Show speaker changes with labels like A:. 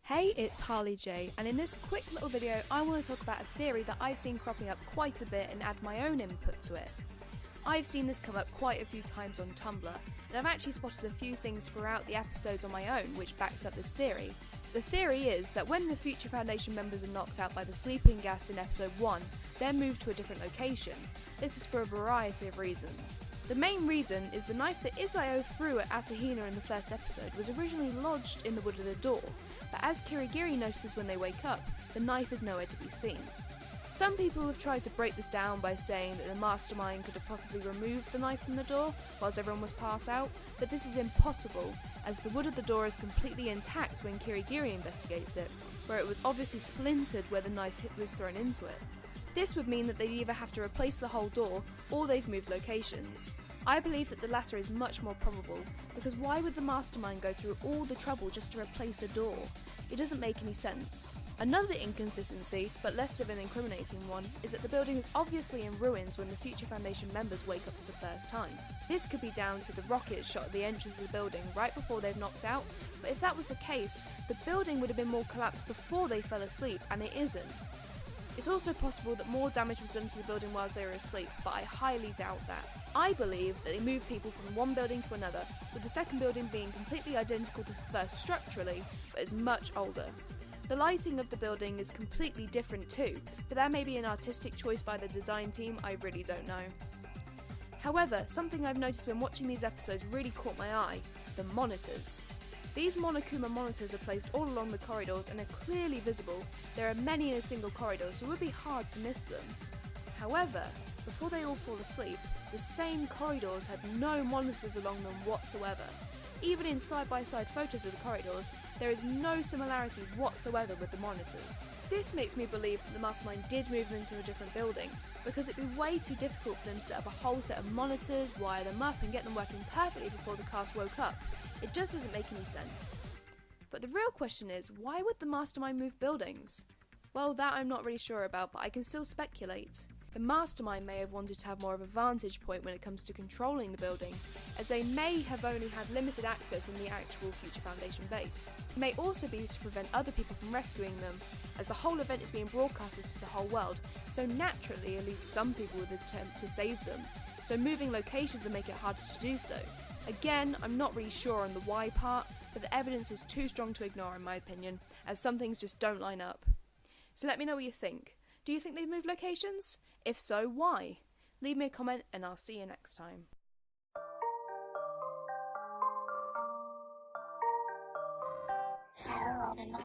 A: Hey, it's Harley J, and in this quick little video I want to talk about a theory that I've seen cropping up quite a bit and add my own input to it. I've seen this come up quite a few times on Tumblr, and I've actually spotted a few things throughout the episodes on my own which backs up this theory. The theory is that when the Future Foundation members are knocked out by the sleeping gas in episode 1, they're moved to a different location. This is for a variety of reasons. The main reason is the knife that Izao threw at Asahina in the first episode was originally lodged in the wood of the door, but as Kirigiri notices when they wake up, the knife is nowhere to be seen. Some people have tried to break this down by saying that the mastermind could have possibly removed the knife from the door whilst everyone was passed out, but this is impossible as the wood of the door is completely intact when Kirigiri investigates it, where it was obviously splintered where the knife was thrown into it. This would mean that they'd either have to replace the whole door or they've moved locations. I believe that the latter is much more probable, because why would the mastermind go through all the trouble just to replace a door? It doesn't make any sense. Another inconsistency, but less of an incriminating one, is that the building is obviously in ruins when the Future Foundation members wake up for the first time. This could be down to the rockets shot at the entrance of the building right before they've knocked out, but if that was the case, the building would have been more collapsed before they fell asleep, and it isn't. It's also possible that more damage was done to the building whilst they were asleep, but I highly doubt that. I believe that they moved people from one building to another, with the second building being completely identical to the first structurally, but is much older. The lighting of the building is completely different too, but that may be an artistic choice by the design team, I really don't know. However, something I've noticed when watching these episodes really caught my eye: the monitors. These Monokuma monitors are placed all along the corridors and are clearly visible. There are many in a single corridor, so it would be hard to miss them. However, before they all fall asleep, the same corridors had no monitors along them whatsoever. Even in side-by-side photos of the corridors, there is no similarity whatsoever with the monitors. This makes me believe that the mastermind did move them into a different building, because it'd be way too difficult for them to set up a whole set of monitors, wire them up and get them working perfectly before the cast woke up. It just doesn't make any sense. But the real question is, why would the mastermind move buildings? Well, that I'm not really sure about, but I can still speculate. The mastermind may have wanted to have more of a vantage point when it comes to controlling the building, as they may have only had limited access in the actual Future Foundation base. It may also be to prevent other people from rescuing them, as the whole event is being broadcasted to the whole world, so naturally at least some people would attempt to save them, so moving locations will make it harder to do so. Again, I'm not really sure on the why part, but the evidence is too strong to ignore in my opinion, as some things just don't line up. So let me know what you think. Do you think they've moved locations? If so, why? Leave me a comment and I'll see you next time.